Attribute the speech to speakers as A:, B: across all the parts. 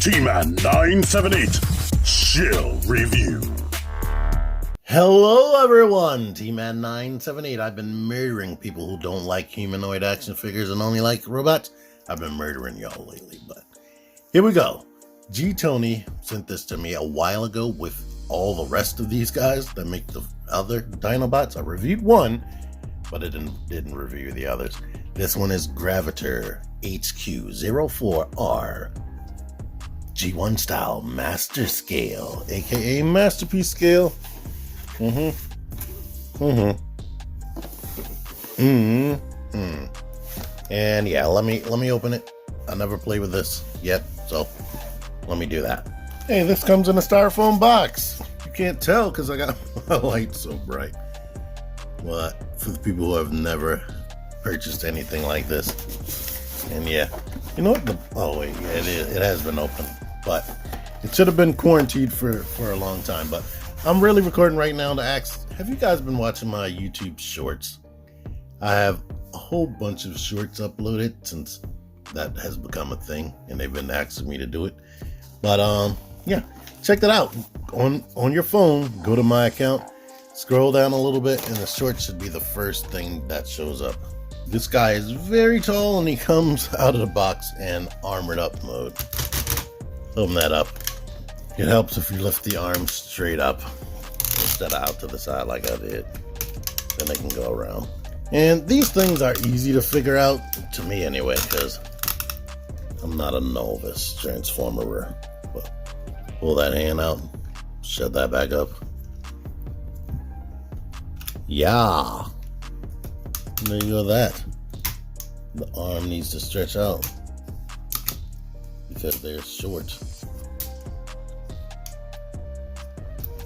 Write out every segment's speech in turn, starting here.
A: T-Man 978 Chill Review.
B: Hello everyone, T-Man 978. I've been murdering people who don't like humanoid action figures and only like robots. I've been murdering y'all lately, but here we go. G Tony sent this to me a while ago with all the rest of these guys that make the other Dinobots. I reviewed one, but I didn't review the others. This one is Graviter HQ04R G1 style master scale, aka masterpiece scale. And yeah, let me open it. I never played with this yet, so let me do that. Hey, this comes in a styrofoam box. You can't tell because I got my light so bright. But for the people who have never purchased anything like this, and yeah, you know what? Oh wait, yeah, it has been opened, but it should have been quarantined for a long time. But I'm really recording right now to ask, have you guys been watching my YouTube shorts? I have a whole bunch of shorts uploaded since that has become a thing, and they've been asking me to do it. But yeah, check that out on your phone. Go to my account, scroll down a little bit, and the shorts should be the first thing that shows up. This guy is very tall, and he comes out of the box in armored up mode. Open that up. It helps if you lift the arms straight up instead of out to the side like I did. Then they can go around. And these things are easy to figure out, to me anyway, because I'm not a novice transformer. But pull that hand out, shut that back up. Yeah. There you go, that. The arm needs to stretch out because they're short.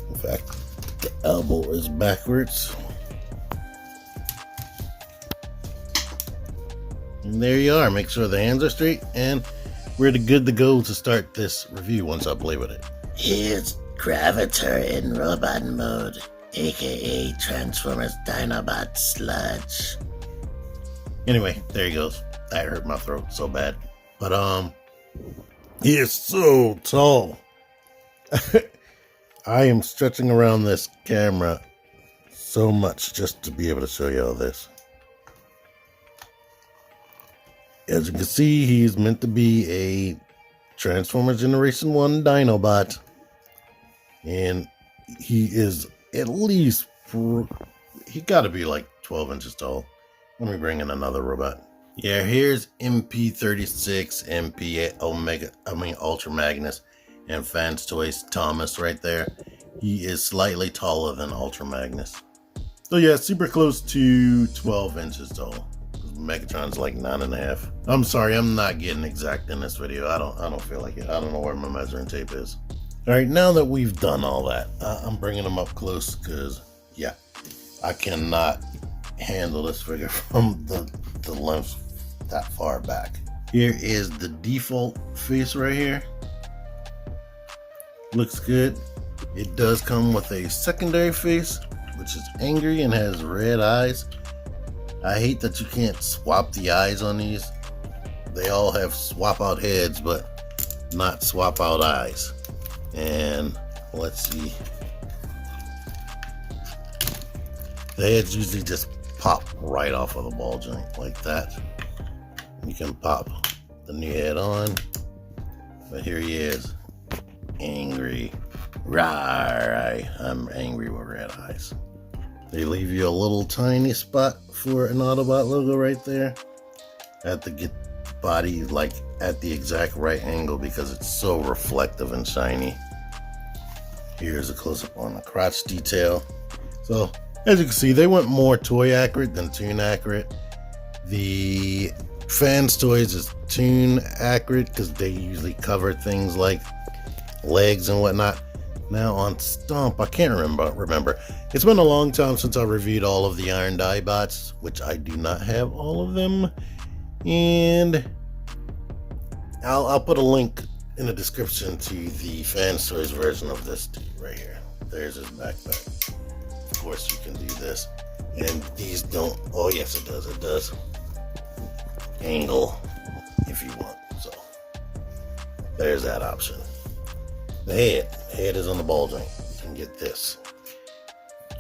B: In fact, the elbow is backwards. And there you are. Make sure the hands are straight, and we're good to go to start this review once I play with it. Here's Graviter in robot mode, aka Transformers Dinobot Sludge. Anyway, there he goes. That hurt my throat so bad. But he is so tall. I am stretching around this camera so much just to be able to show you all this. As you can see, he's meant to be a Transformers Generation 1 Dinobot. And he is at least, he gotta be like 12 inches tall. Let me bring in another robot. Yeah, here's MP36, Ultra Magnus, and Fans Toys Thomas right there. He is slightly taller than Ultra Magnus. So yeah, super close to 12 inches tall. Megatron's like 9.5. I'm sorry, I'm not getting exact in this video. I don't feel like it. I don't know where my measuring tape is. All right, now that we've done all that, I'm bringing them up close because yeah, I cannot handle this figure from the length that far back. Here is the default face right here. Looks good. It does come with a secondary face, which is angry and has red eyes. I hate that you can't swap the eyes on these. They all have swap out heads, but not swap out eyes. And let's see. The heads usually just pop right off of the ball joint like that. You can pop the new head on, but here he is, angry. Right, I'm angry with red eyes. They leave you a little tiny spot for an Autobot logo right there. I have to get the body like at the exact right angle because it's so reflective and shiny. Here's a close-up on the crotch detail. So as you can see, they went more toy accurate than toon accurate. The Fans Toys is toon accurate because they usually cover things like legs and whatnot. Now on Stomp, I can't remember. It's been a long time since I reviewed all of the Iron Dibots, which I do not have all of them. And I'll put a link in the description to the Fans Toys version of this dude right here. There's his backpack. Of course you can do this. And these don't, oh yes it does. Angle if you want, so. there's that option. The head is on the ball joint. You can get this.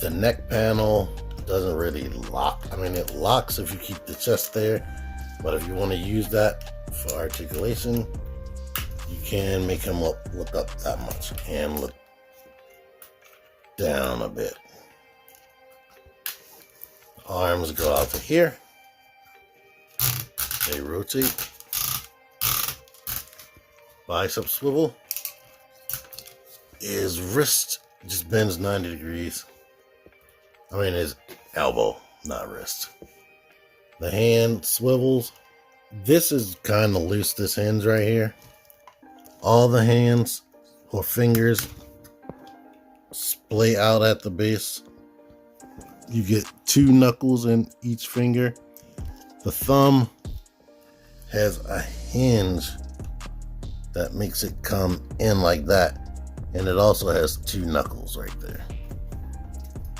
B: The neck panel doesn't really lock. I mean, it locks if you keep the chest there, but if you want to use that for articulation, you can make him look up that much and look down a bit. Arms go out to here. They rotate. Bicep swivel. His wrist just bends 90 degrees. I mean, his elbow, not wrist. The hand swivels. This is kind of loose, this hinge right here. All the hands or fingers splay out at the base. You get 2 knuckles in each finger. The thumb has a hinge that makes it come in like that. And it also has 2 knuckles right there.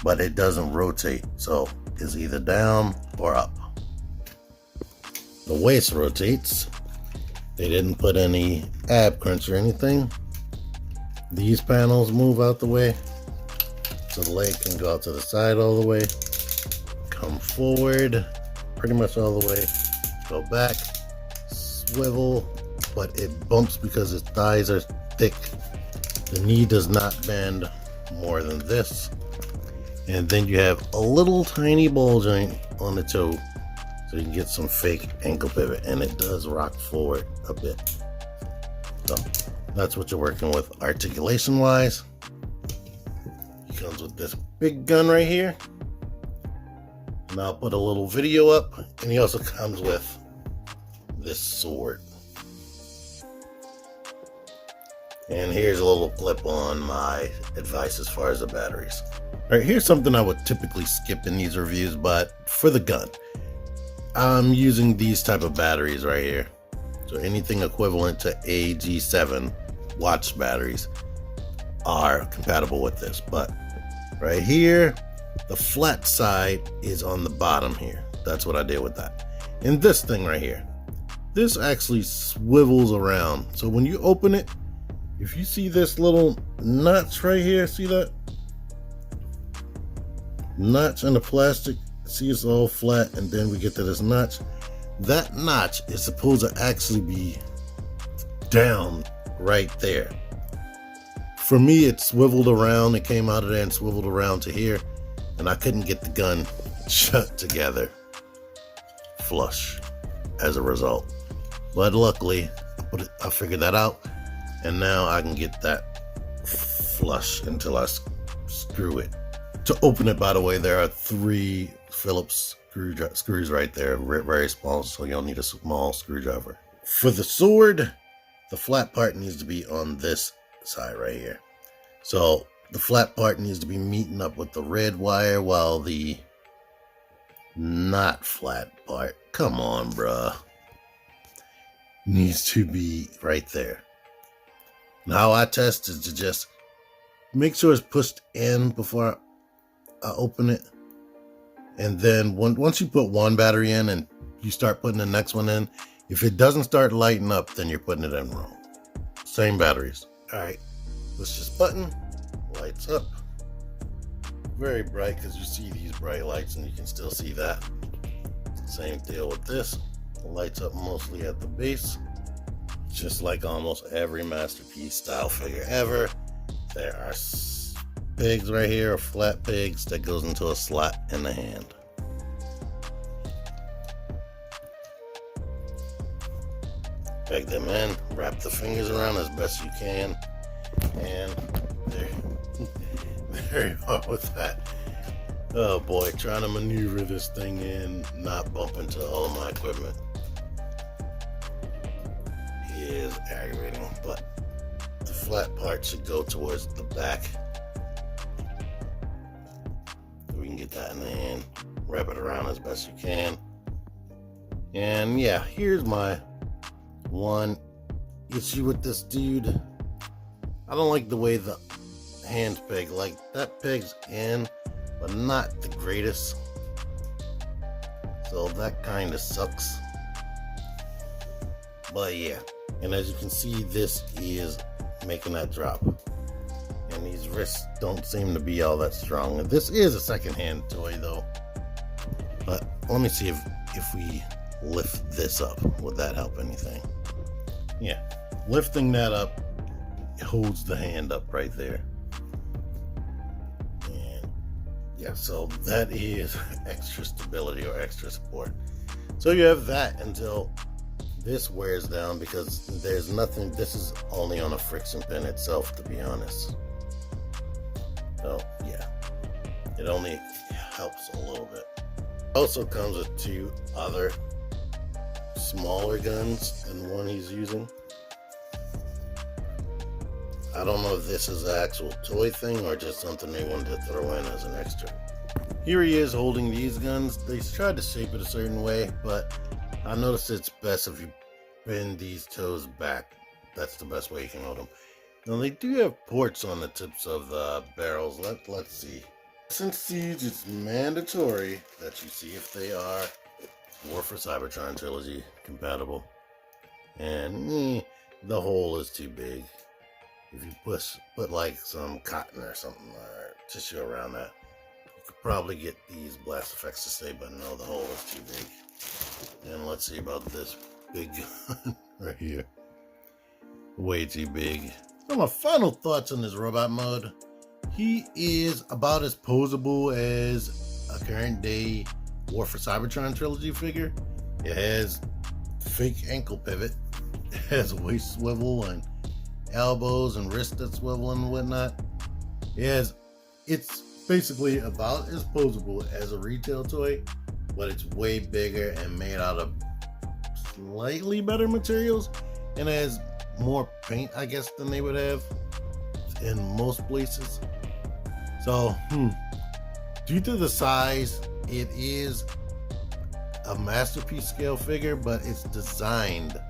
B: But it doesn't rotate, so it's either down or up. The waist rotates. They didn't put any ab crunch or anything. These panels move out the way, so the leg can go out to the side all the way, come forward pretty much all the way, go back, swivel, but it bumps because his thighs are thick. The knee does not bend more than this. And then you have a little tiny ball joint on the toe, so you can get some fake ankle pivot, and it does rock forward a bit. So that's what you're working with articulation wise. He comes with this big gun right here, and I'll put a little video up. And he also comes with this sword. And here's a little clip on my advice as far as the batteries. All right, here's something I would typically skip in these reviews, but for the gun, I'm using these type of batteries right here. So anything equivalent to AG7 watch batteries are compatible with this. But right here, the flat side is on the bottom here. That's what I did with that. And this thing right here, this actually swivels around. So when you open it, if you see this little notch right here, see that? Notch in the plastic, see it's all flat, and then we get to this notch. That notch is supposed to actually be down right there. For me, it swiveled around, it came out of there and swiveled around to here, and I couldn't get the gun shut together flush as a result. But luckily, I figured that out, and now I can get that flush until I screw it. To open it, by the way, there are 3 Phillips screws right there, very small, so you'll need a small screwdriver. For the sword, the flat part needs to be on this side right here. So the flat part needs to be meeting up with the red wire, while the not flat part, come on bruh, needs to be right there. And how I test is to just make sure it's pushed in before I open it. And then once you put one battery in and you start putting the next one in, if it doesn't start lighting up, then you're putting it in wrong. Same batteries. All right, let's just button, lights up. Very bright because you see these bright lights and you can still see that. Same deal with this. It lights up mostly at the base. Just like almost every Masterpiece style figure ever. There are pegs right here, or flat pegs that goes into a slot in the hand. Peg them in, wrap the fingers around as best you can, and there you are with that. Oh boy, trying to maneuver this thing in, not bump into all of my equipment is aggravating, but the flat part should go towards the back. We can get that in the hand, wrap it around as best you can. And yeah, here's my one issue with this dude. I don't like the way the hands peg, like that peg's in, but not the greatest. So that kind of sucks. But yeah, And as you can see, this is making that drop. And these wrists don't seem to be all that strong. This is a secondhand toy though. But let me see if we lift this up. Would that help anything? Yeah, lifting that up holds the hand up right there. And yeah, so that is extra stability or extra support. So you have that until this wears down, because there's nothing, this is only on a friction pin itself, to be honest. So yeah, it only helps a little bit. Also comes with two other smaller guns than one he's using. I don't know if this is an actual toy thing or just something they wanted to throw in as an extra. Here he is holding these guns. They tried to shape it a certain way, but I noticed it's best if you bend these toes back. That's the best way you can hold them. Now they do have ports on the tips of the barrels. Let's see. Since Siege, it's mandatory that you see if they are War for Cybertron Trilogy compatible. And the hole is too big. If you put like some cotton or something or tissue around that, you could probably get these blast effects to stay, but no, the hole is too big. And let's see about this big gun right here. Way too big. So my final thoughts on this robot mode. He is about as posable as a current day War for Cybertron Trilogy figure. It has fake ankle pivot. It has a waist swivel and elbows and wrists that swivel and whatnot. It's basically about as posable as a retail toy, but it's way bigger and made out of slightly better materials and has more paint, I guess, than they would have in most places. So, due to the size, it is a masterpiece scale figure, but it's designed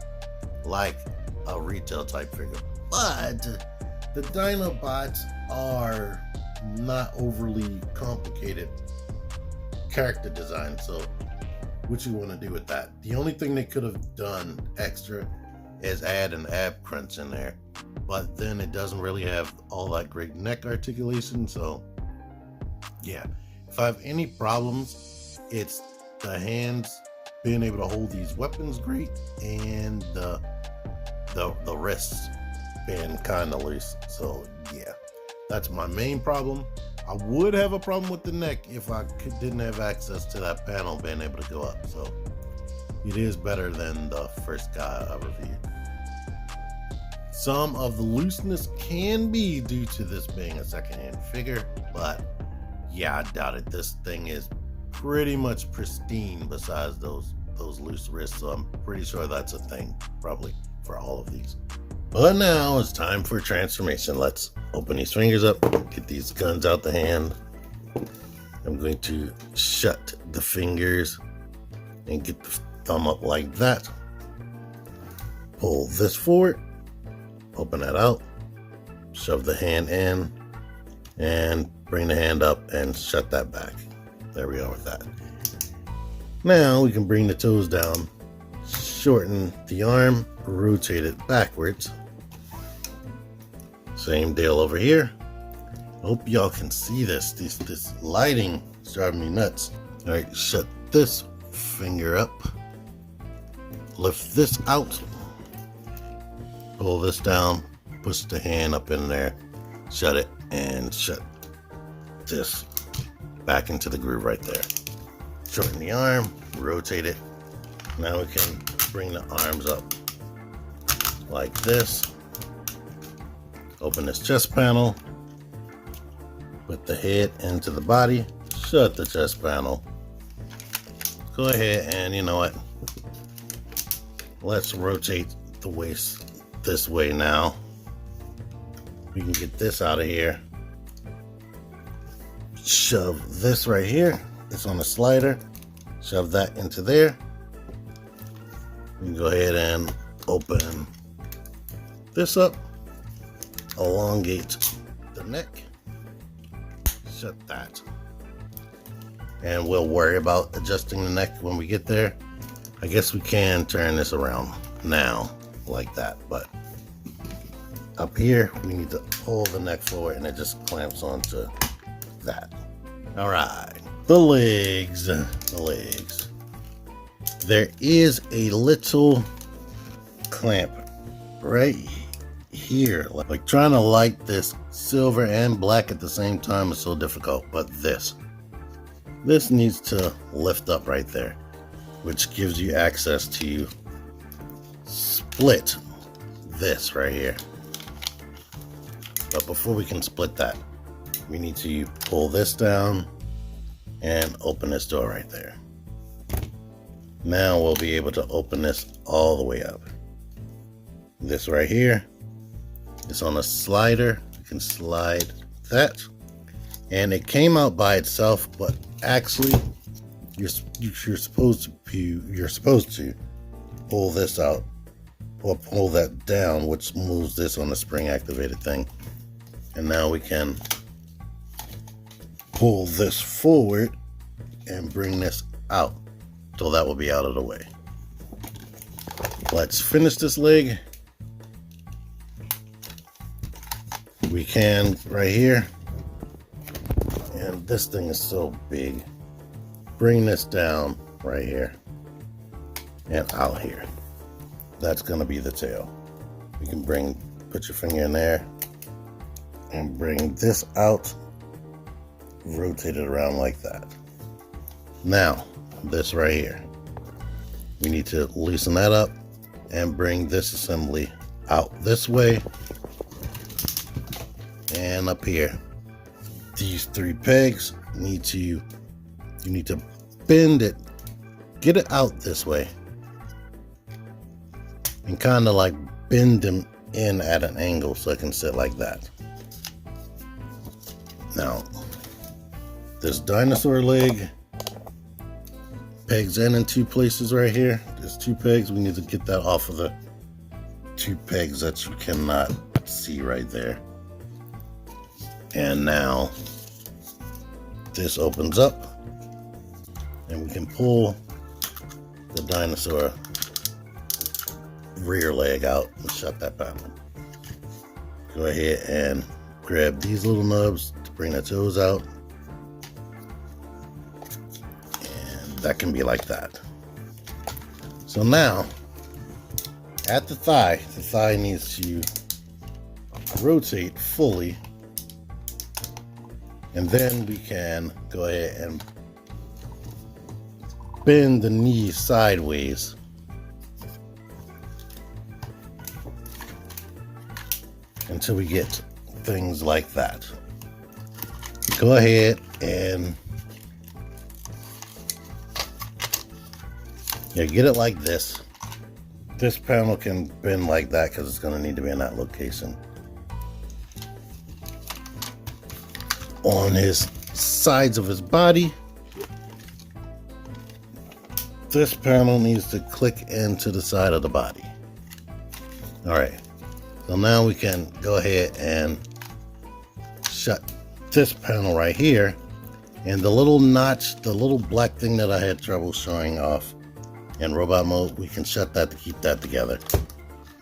B: like a retail type figure. But the Dinobots are not overly complicated character design, so what you want to do with that? The only thing they could have done extra is add an ab crunch in there, but then it doesn't really have all that great neck articulation. So yeah, if I have any problems, it's the hands being able to hold these weapons great, and the wrists being kind of loose. So yeah, that's my main problem. I would have a problem with the neck if I didn't have access to that panel being able to go up. So it is better than the first guy I reviewed. Some of the looseness can be due to this being a secondhand figure, but yeah, I doubt it. This thing is pretty much pristine besides those loose wrists, so I'm pretty sure that's a thing probably for all of these. But now it's time for transformation. Let's open these fingers up, get these guns out the hand. I'm going to shut the fingers and get the thumb up like that. Pull this forward, open that out, shove the hand in, and bring the hand up and shut that back. There we are with that. Now we can bring the toes down, shorten the arm, rotate it backwards. Same deal over here. Hope y'all can see this. This lighting is driving me nuts. All right, shut this finger up. Lift this out. Pull this down. Push the hand up in there. Shut it and shut this back into the groove right there. Shorten the arm. Rotate it. Now we can bring the arms up like this. Open this chest panel. Put the head into the body. Shut the chest panel. Go ahead and, you know what? Let's rotate the waist this way now. We can get this out of here. Shove this right here. It's on a slider. Shove that into there. We can go ahead and open this up. Elongate the neck. Shut that. And we'll worry about adjusting the neck when we get there. I guess we can turn this around now. like that. But up here, we need to pull the neck forward and it just clamps onto that. All right, the legs. There is a little clamp right here. Like trying to light this silver and black at the same time is so difficult, but this needs to lift up right there, which gives you access to split this right here. But before we can split that, we need to pull this down and open this door right there. Now we'll be able to open this all the way up. This right here is on a slider. You can slide that, and it came out by itself, but actually you're supposed to pull this out or pull that down, which moves this on the spring activated thing. And now we can pull this forward and bring this out, so that will be out of the way. Let's finish this leg. We can right here, and this thing is so big. Bring this down right here and out here. That's gonna be the tail. You can put your finger in there and bring this out, rotate it around like that. Now, this right here, we need to loosen that up and bring this assembly out this way and up here. These 3 pegs you need to bend it, get it out this way, and kind of like bend them in at an angle so it can sit like that. Now, this dinosaur leg pegs in 2 places right here. There's 2 pegs. We need to get that off of the 2 pegs that you cannot see right there. And now this opens up and we can pull the dinosaur rear leg out and shut that panel. Go ahead and grab these little nubs to bring the toes out. That can be like that. So now at the thigh needs to rotate fully, and then we can go ahead and bend the knee sideways until we get things like that. Go ahead and get it like this. This panel can bend like that because it's going to need to be in that location. On his sides of his body, this panel needs to click into the side of the body. Alright, so now we can go ahead and shut this panel right here, and the little notch, the little black thing that I had trouble showing off in robot mode, we can shut that to keep that together.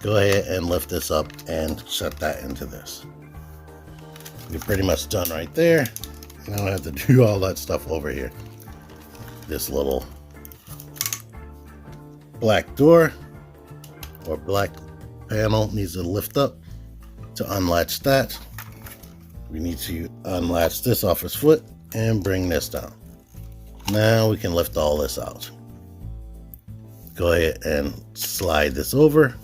B: Go ahead and lift this up and shut that into this. You're pretty much done right there. I don't have to do all that stuff over here. This little black door or black panel needs to lift up. To unlatch that, we need to unlatch this off his foot and bring this down. Now we can lift all this out. Go ahead and slide this over.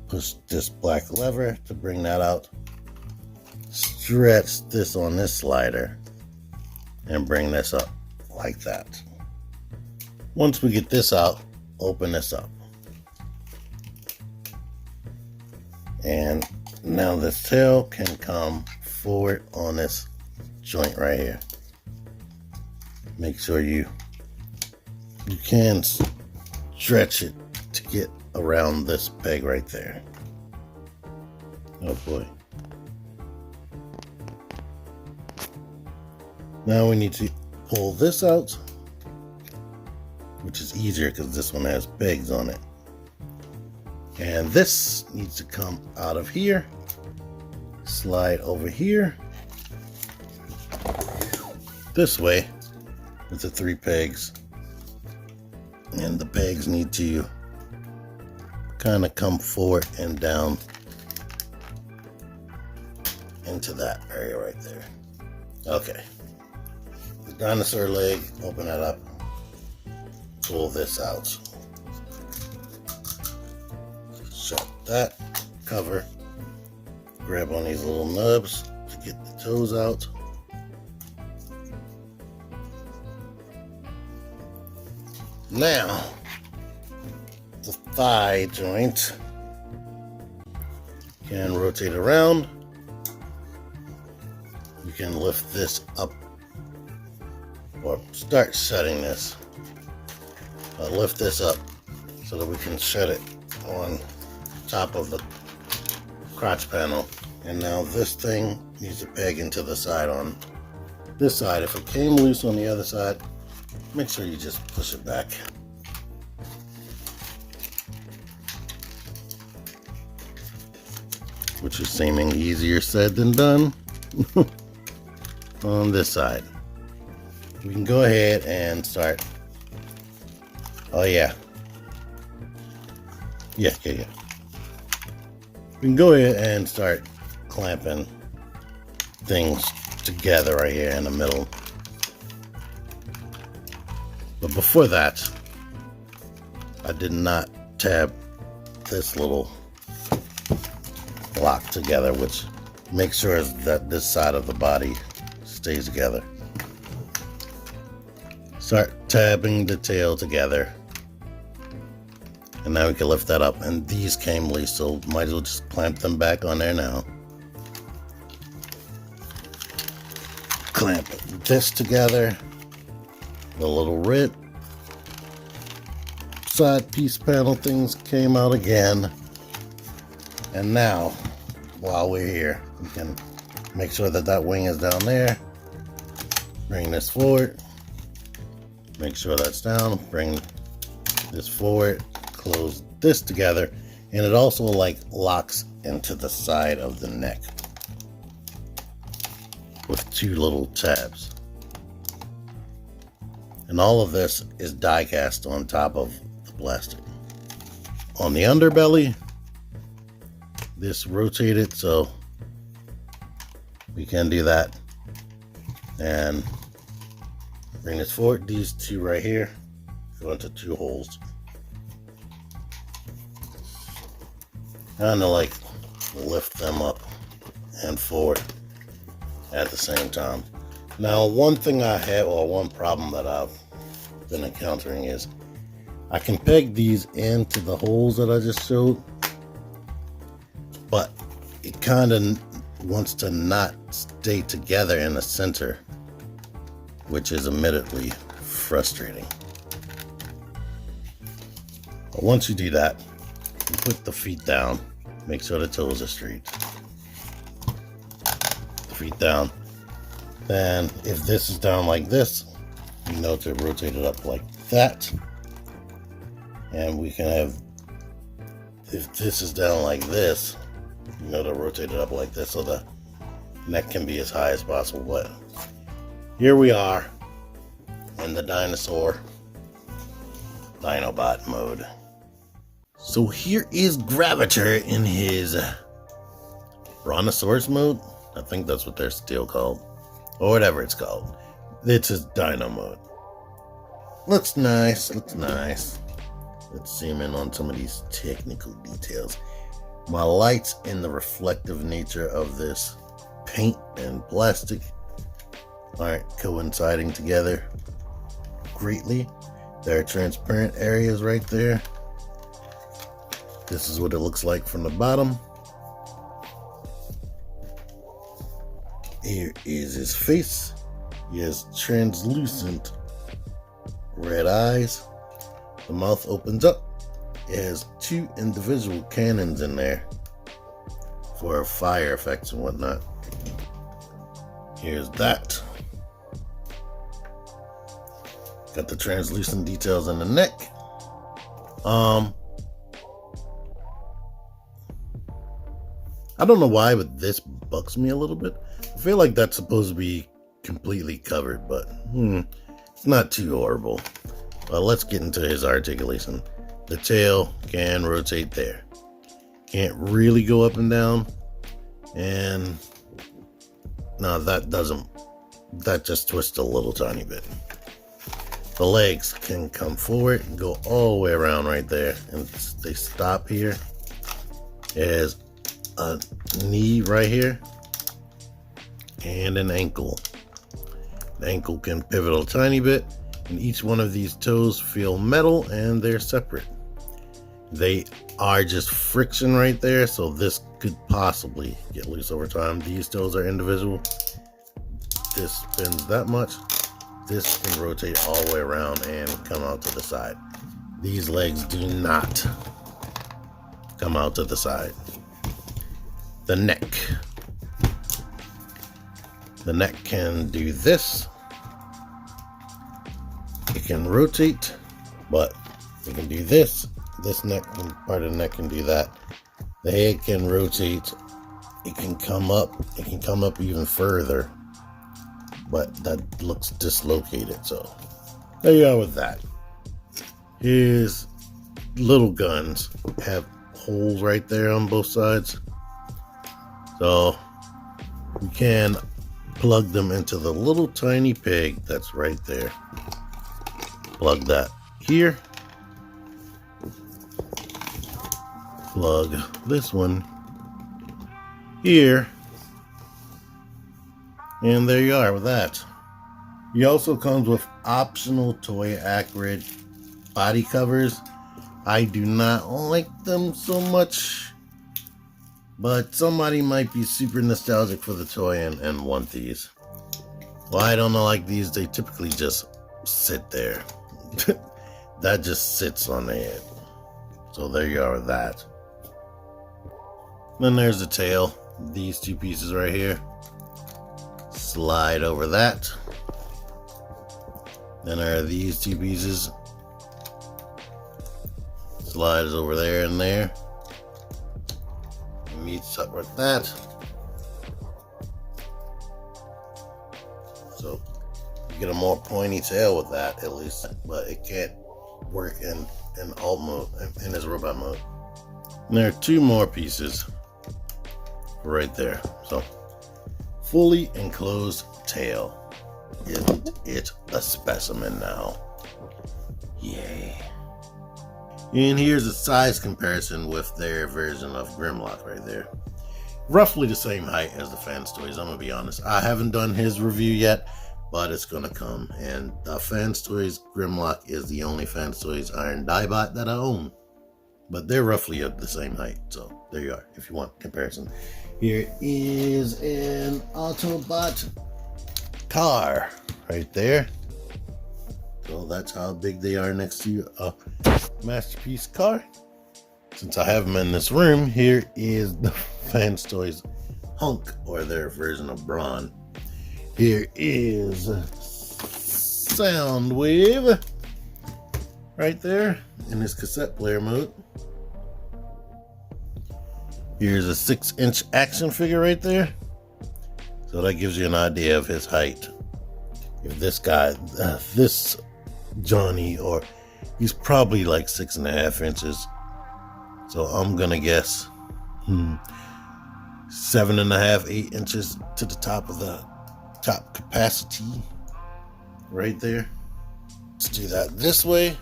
B: Push this black lever to bring that out. Stretch this on this slider and bring this up like that. Once we get this out, open this up. And now this tail can come forward on this joint right here. Make sure you can stretch it to get around this peg right there. Oh boy. Now we need to pull this out, which is easier because this one has pegs on it. And this needs to come out of here, slide over here, this way with the 3 pegs. And the pegs need to kind of come forward and down into that area right there. Okay. The dinosaur leg, open that up, pull this out. Shut that cover, grab on these little nubs to get the toes out. Now, the thigh joint can rotate around. You can lift this up or start setting this. Lift this up so that we can set it on top of the crotch panel. And now this thing needs to peg into the side on this side. If it came loose on the other side, make sure you just push it back. Which is seeming easier said than done. On this side, we can go ahead and start. Oh yeah. Yeah. We can go ahead and start clamping things together right here in the middle. But before that, I did not tab this little block together, which makes sure that this side of the body stays together. Start tabbing the tail together. And now we can lift that up. And these came loose, so might as well just clamp them back on there now. Clamp this together. The little red side piece panel things came out again. And now, while we're here, we can make sure that that wing is down there. Bring this forward. Make sure that's down. Bring this forward. Close this together. And it also like locks into the side of the neck with 2 little tabs. And all of this is die cast on top of the plastic. On the underbelly, this rotated, so we can do that. And bring this forward. These 2 right here go into 2 holes. Kind of like lift them up and forward at the same time. Now, one thing I have, or one problem that I've been encountering is I can peg these into the holes that I just showed, but it kind of wants to not stay together in the center, which is admittedly frustrating. But once you do that, you put the feet down, make sure the toes are straight. The feet down. Then if this is down like this, you know to rotate it up like that. And we can have, if this is down like this, you know to rotate it up like this so the neck can be as high as possible. But here we are in the dinosaur Dinobot mode. So here is Graviter in his Brontosaurus mode. I think that's what they're still called, or whatever it's called. It's his Dino mode. Looks nice, looks nice. Let's zoom in on some of these technical details. My lights and the reflective nature of this paint and plastic aren't coinciding together greatly. There are transparent areas right there. This is what it looks like from the bottom. Here is his face. He has translucent red eyes. The mouth opens up. It has 2 individual cannons in there for fire effects and whatnot. Here's that. Got the translucent details in the neck. I don't know why, but this bugs me a little bit. I feel like that's supposed to be completely covered, but it's not too horrible. Well, let's get into his articulation. The tail can rotate there. Can't really go up and down. And no, that doesn't. That just twists a little tiny bit. The legs can come forward and go all the way around right there. And they stop here. There's a knee right here. And an ankle. The ankle can pivot a tiny bit. And each one of these toes feel metal and they're separate. They are just friction right there, so this could possibly get loose over time. These toes are individual. This spins that much. This can rotate all the way around and come out to the side. These legs do not come out to the side. The neck. The neck can do this. It can rotate, but it can do this. This neck, part of the neck can do that. The head can rotate. It can come up. It can come up even further, but that looks dislocated. So there you are with that. His little guns have holes right there on both sides, so you can plug them into the little tiny pig that's right there. Plug that here. Plug this one here. And there you are with that. He also comes with optional toy Acrid body covers. I do not like them so much, but somebody might be super nostalgic for the toy and want these. Well, I don't know, like these, they typically just sit there. That just sits on the head. So there you are with that. Then there's the tail. These two pieces right here. Slide over that. Then there are these two pieces. Slides over there and there. Meets up with that. So you get a more pointy tail with that, at least, but it can't work in alt mode, in this robot mode. And there are two more pieces right there. So fully enclosed tail. Isn't it a specimen now? Yay. And here's a size comparison with their version of Grimlock right there. Roughly the same height as the Fans Toys, I'm gonna be honest. I haven't done his review yet, but it's gonna come. And the Fans Toys Grimlock is the only Fans Toys Iron Diebot that I own. But they're roughly at the same height, so there you are, if you want comparison. Here is an Autobot car right there. So that's how big they are next to a Masterpiece car. Since I have them in this room, here is the Fans Toys Hunk, or their version of Brawn. Here is Soundwave right there in his cassette player mode. Here's a 6-inch action figure right there. So that gives you an idea of his height. If this guy, this Johnny, or he's probably like 6.5 inches. So I'm gonna guess 7.5, 8 inches to the top of the top capacity right there. Let's do that this way.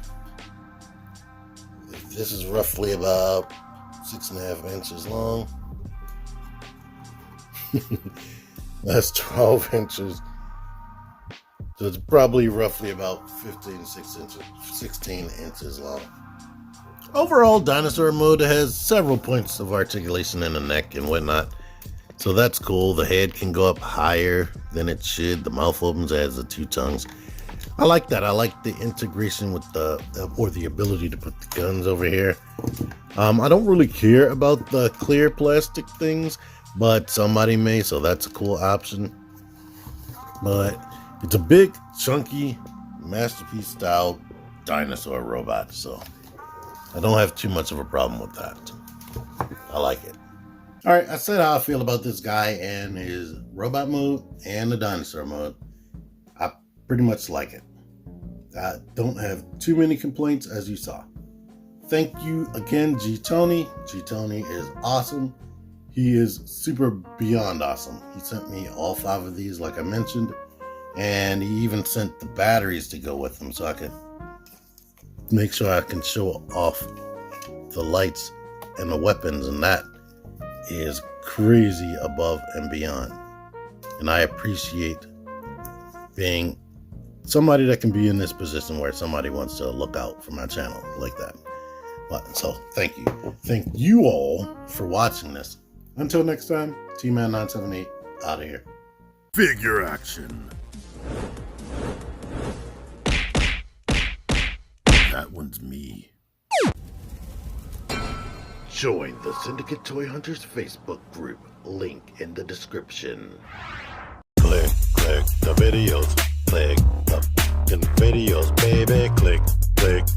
B: This is roughly about 6.5 inches long. That's 12 inches. So it's probably roughly about 16 inches long. Overall, Dinosaur mode has several points of articulation in the neck and whatnot. So that's cool. The head can go up higher than it should. The mouth opens, has the two tongues. I like that. I like the integration with the ability to put the guns over here. I don't really care about the clear plastic things, but somebody may, so that's a cool option. But it's a big, chunky, Masterpiece style dinosaur robot, so I don't have too much of a problem with that. I like it. Alright, I said how I feel about this guy and his robot mode and the dinosaur mode. I pretty much like it. I don't have too many complaints, as you saw. Thank you again, G-Tony. G-Tony is awesome. He is super beyond awesome. He sent me all 5 of these, like I mentioned, and he even sent the batteries to go with them so I could make sure I can show off the lights and the weapons, and that is crazy above and beyond. And I appreciate being somebody that can be in this position where somebody wants to look out for my channel like that. But so thank you. Thank you all for watching this. Until next time, T-Man978 out of here.
A: Figure action. That one's me.
B: Join the Syndicate Toy Hunters Facebook group. Link in the description. Click the videos. Click the videos, baby. Click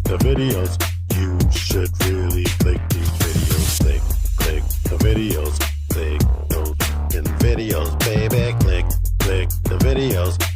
B: the videos. You should really click these videos. Click the videos. Click those videos, baby. Click the videos.